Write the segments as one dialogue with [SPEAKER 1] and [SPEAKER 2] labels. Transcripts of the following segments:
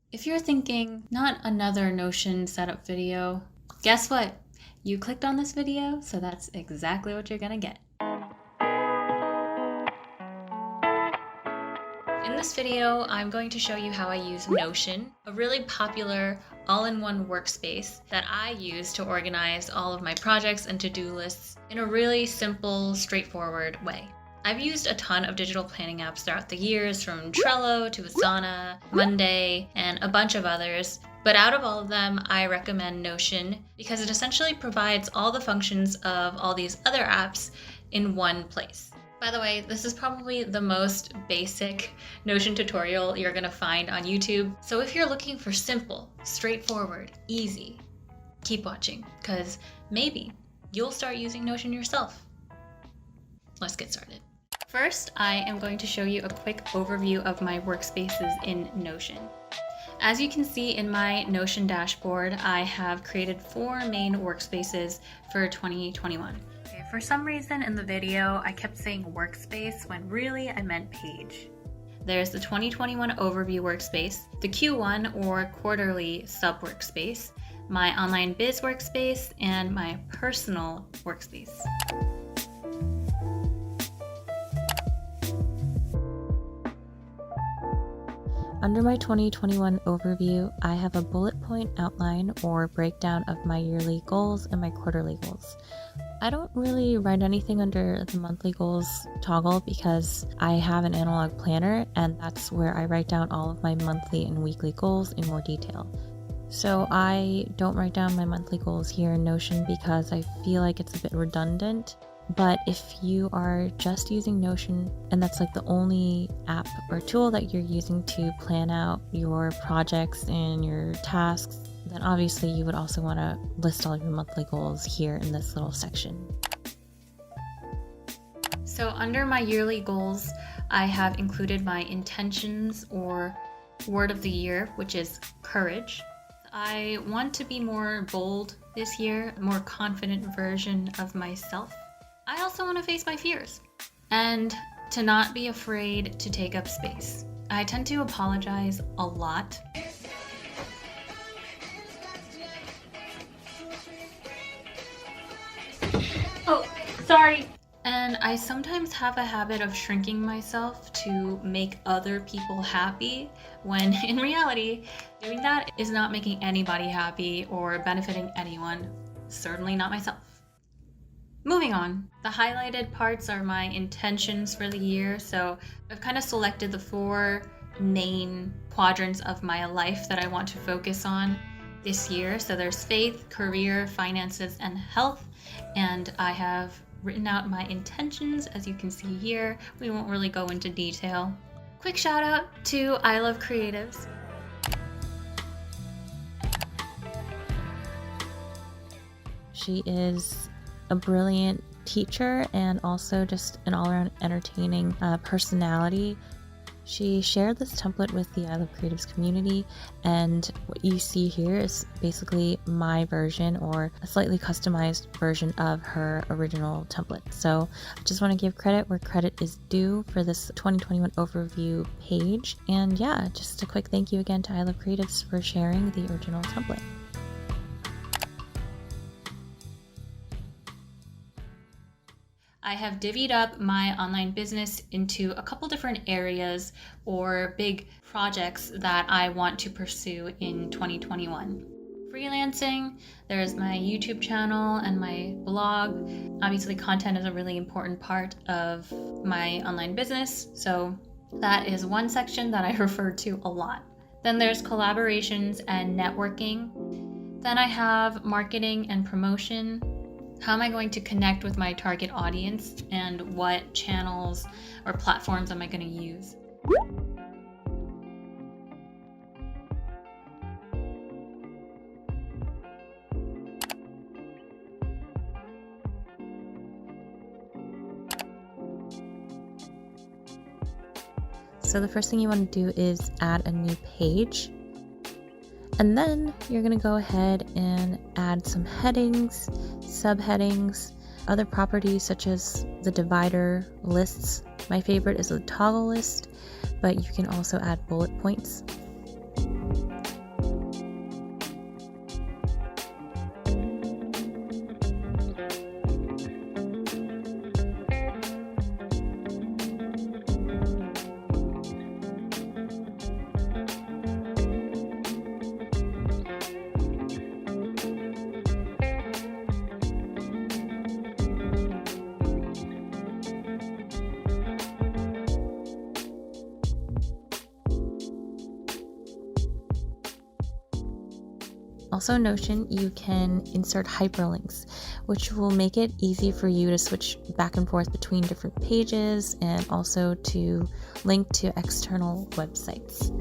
[SPEAKER 1] If you're thinking, not another Notion setup video, guess what? You clicked on this video, so that's exactly what you're gonna get. In this video, I'm going to show you how I use Notion, a really popular all-in-one workspace that I use to organize all of my projects and to-do lists in a really simple, straightforward way. I've used a ton of digital planning apps throughout the years, from Trello to Asana, Monday, and a bunch of others. But out of all of them, I recommend Notion because it essentially provides all the functions of all these other apps in one place. By the way, this is probably the most basic Notion tutorial you're gonna find on YouTube. So if you're looking for simple, straightforward, easy, keep watching, because maybe you'll start using Notion yourself. Let's get started. First, I am going to show you a quick overview of my workspaces in Notion. As you can see in my Notion dashboard, I have created 4 main workspaces for 2021. Okay, for some reason in the video, I kept saying workspace when really I meant page. There's the 2021 overview workspace, the Q1 or quarterly sub workspace, my online biz workspace, and my personal workspace.
[SPEAKER 2] Under my 2021 overview, I have a bullet point outline or breakdown of my yearly goals and my quarterly goals. I don't really write anything under the monthly goals toggle because I have an analog planner, and that's where I write down all of my monthly and weekly goals in more detail. So I don't write down my monthly goals here in Notion because I feel like it's a bit redundant. But if you are just using Notion and that's like the only app or tool that you're using to plan out your projects and your tasks, then obviously you would also want to list all your monthly goals here in this little section.
[SPEAKER 1] So under my yearly goals, I have included my intentions or word of the year, which is courage. I want to be more bold this year, a more confident version of myself. I also want to face my fears and to not be afraid to take up space. I tend to apologize a lot. Oh, sorry. And I sometimes have a habit of shrinking myself to make other people happy, when in reality, doing that is not making anybody happy or benefiting anyone, certainly not myself. Moving on, the highlighted parts are my intentions for the year. So I've kind of selected the 4 main quadrants of my life that I want to focus on this year. So there's faith, career, finances, and health. And I have written out my intentions, as you can see here. We won't really go into detail. Quick shout out to I Love Creatives.
[SPEAKER 2] She is a brilliant teacher and also just an all-around entertaining personality. She shared this template with the I Love Creatives community, and what you see here is basically my version or a slightly customized version of her original template. So I just want to give credit where credit is due for this 2021 overview page. And yeah, just a quick thank you again to I Love Creatives for sharing the original template.
[SPEAKER 1] I have divvied up my online business into a couple different areas or big projects that I want to pursue in 2021. Freelancing, there's my YouTube channel and my blog. Obviously, content is a really important part of my online business, so that is one section that I refer to a lot. Then there's collaborations and networking. Then I have marketing and promotion. How am I going to connect with my target audience, and what channels or platforms am I going to use?
[SPEAKER 2] So the first thing you want to do is add a new page. And then you're going to go ahead and add some headings, subheadings, other properties such as the divider, lists. My favorite is the toggle list, but you can also add bullet points. Also in Notion, you can insert hyperlinks, which will make it easy for you to switch back and forth between different pages and also to link to external websites.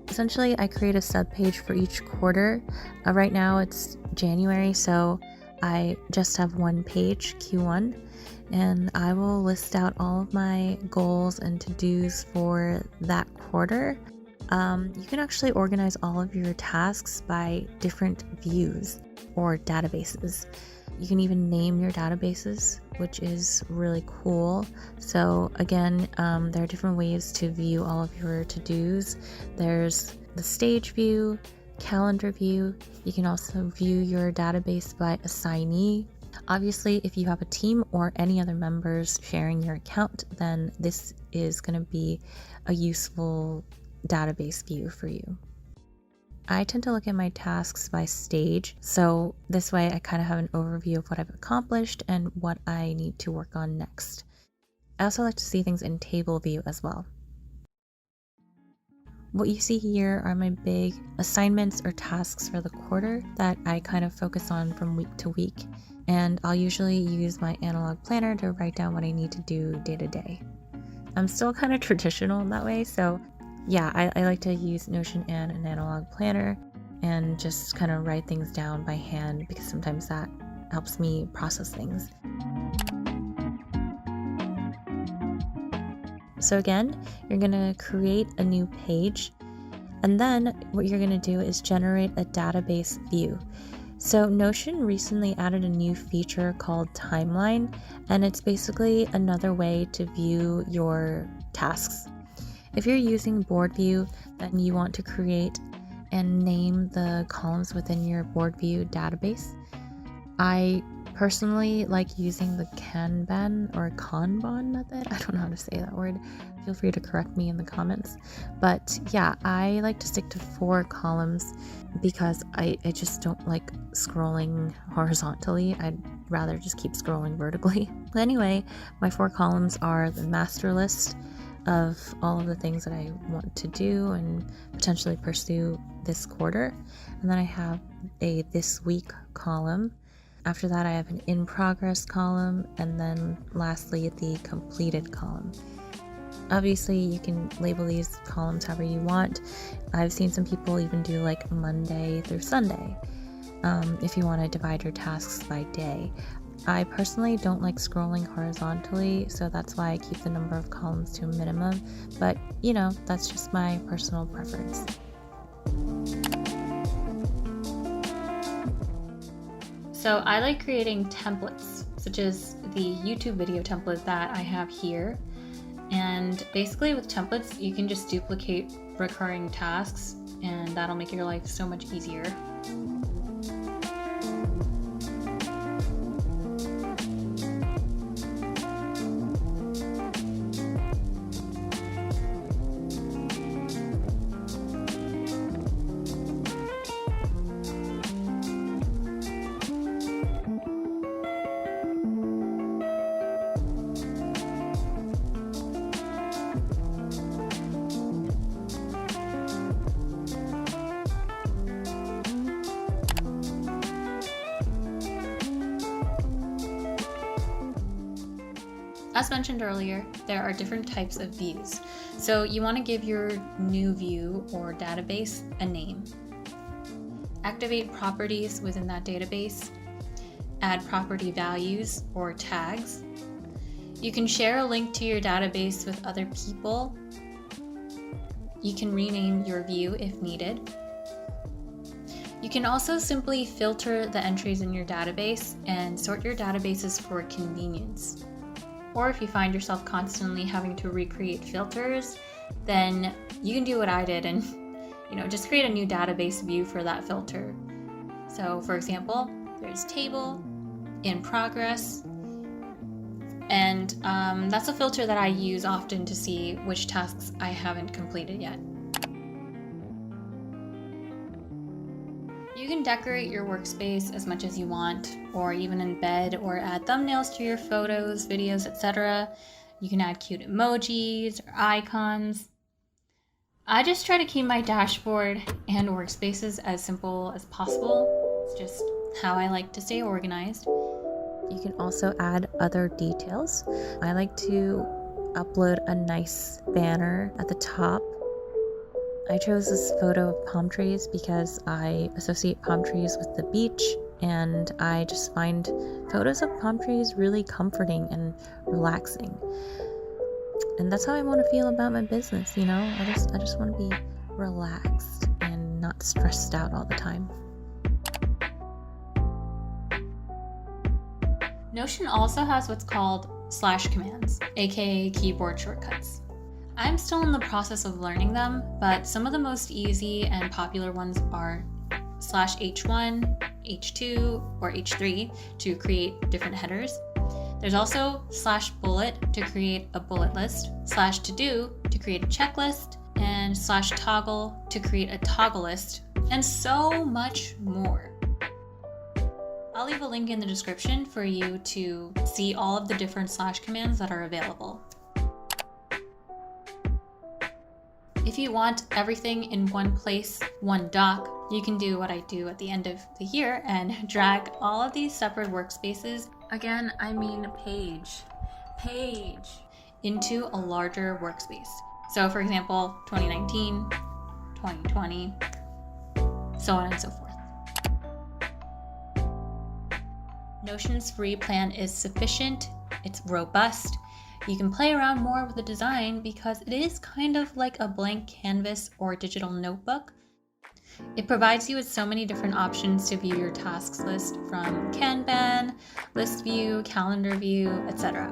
[SPEAKER 2] Essentially, I create a subpage for each quarter. Right now it's January, so I just have one page, Q1, and I will list out all of my goals and to-dos for that quarter. You can actually organize all of your tasks by different views or databases. You can even name your databases, which is really cool. So again, there are different ways to view all of your to-dos. There's the stage view, calendar view. You can also view your database by assignee. Obviously, if you have a team or any other members sharing your account, then this is going to be a useful database view for you. I tend to look at my tasks by stage, so this way I kind of have an overview of what I've accomplished and what I need to work on next. I also like to see things in table view as well. What you see here are my big assignments or tasks for the quarter that I kind of focus on from week to week, and I'll usually use my analog planner to write down what I need to do day to day. I'm still kind of traditional in that way, so yeah, I like to use Notion and an analog planner and just kind of write things down by hand because sometimes that helps me process things. So again, you're going to create a new page, and then what you're going to do is generate a database view. So Notion recently added a new feature called Timeline, and it's basically another way to view your tasks. If you're using board view, then you want to create and name the columns within your board view database. I personally like using the Kanban or Kanban method. I don't know how to say that word. Feel free to correct me in the comments. But yeah, I like to stick to 4 columns because I just don't like scrolling horizontally. I'd rather just keep scrolling vertically. Anyway, my 4 columns are the master list of all of the things that I want to do and potentially pursue this quarter. And then I have a this week column. After that, I have an in progress column, and then lastly, the completed column. Obviously, you can label these columns however you want. I've seen some people even do like Monday through Sunday, if you want to divide your tasks by day. I personally don't like scrolling horizontally, so that's why I keep the number of columns to a minimum, but you know, that's just my personal preference.
[SPEAKER 1] So I like creating templates, such as the YouTube video template that I have here. And basically with templates, you can just duplicate recurring tasks, and that'll make your life so much easier. As mentioned earlier, there are different types of views. So you want to give your new view or database a name. Activate properties within that database. Add property values or tags. You can share a link to your database with other people. You can rename your view if needed. You can also simply filter the entries in your database and sort your databases for convenience. Or if you find yourself constantly having to recreate filters, then you can do what I did and just create a new database view for that filter. So for example, there's table, in progress, and that's a filter that I use often to see which tasks I haven't completed yet. You can decorate your workspace as much as you want, or even embed or add thumbnails to your photos, videos, etc. You can add cute emojis or icons. I just try to keep my dashboard and workspaces as simple as possible. It's just how I like to stay organized.
[SPEAKER 2] You can also add other details. I like to upload a nice banner at the top. I chose this photo of palm trees because I associate palm trees with the beach, and I just find photos of palm trees really comforting and relaxing. And that's how I want to feel about my business, you know? I just want to be relaxed and not stressed out all the time.
[SPEAKER 1] Notion also has what's called slash commands, aka keyboard shortcuts. I'm still in the process of learning them, but some of the most easy and popular ones are slash H1, H2, or H3 to create different headers. There's also slash bullet to create a bullet list, slash to do to create a checklist, and slash toggle to create a toggle list, and so much more. I'll leave a link in the description for you to see all of the different slash commands that are available. If you want everything in one place, one doc, you can do what I do at the end of the year and drag all of these separate workspaces, again, I mean page, into a larger workspace. So for example, 2019, 2020, so on and so forth. Notion's free plan is sufficient, it's robust. You can play around more with the design because it is kind of like a blank canvas or digital notebook. It provides you with so many different options to view your tasks list, from Kanban, list view, calendar view, etc.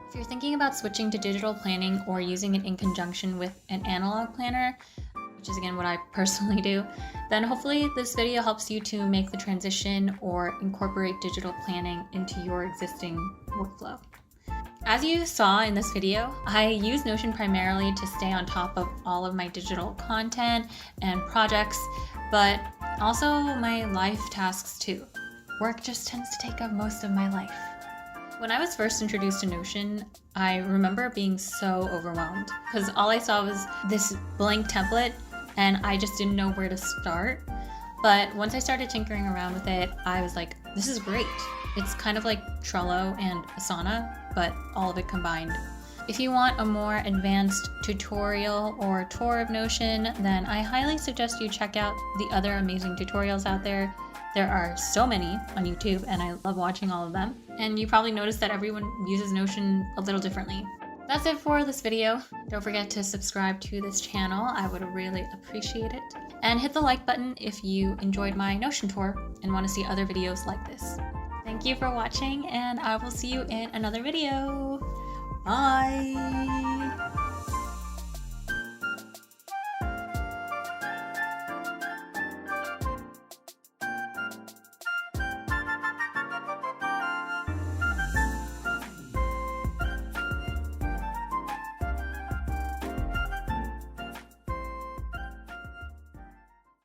[SPEAKER 1] If you're thinking about switching to digital planning or using it in conjunction with an analog planner, which is again what I personally do, then hopefully this video helps you to make the transition or incorporate digital planning into your existing workflow. As you saw in this video, I use Notion primarily to stay on top of all of my digital content and projects, but also my life tasks too. Work just tends to take up most of my life. When I was first introduced to Notion, I remember being so overwhelmed because all I saw was this blank template and I just didn't know where to start. But once I started tinkering around with it, I was like, this is great. It's kind of like Trello and Asana, but all of it combined. If you want a more advanced tutorial or tour of Notion, then I highly suggest you check out the other amazing tutorials out there. There are so many on YouTube and I love watching all of them. And you probably noticed that everyone uses Notion a little differently. That's it for this video. Don't forget to subscribe to this channel. I would really appreciate it. And hit the like button if you enjoyed my Notion tour and want to see other videos like this. Thank you for watching and I will see you in another video. Bye!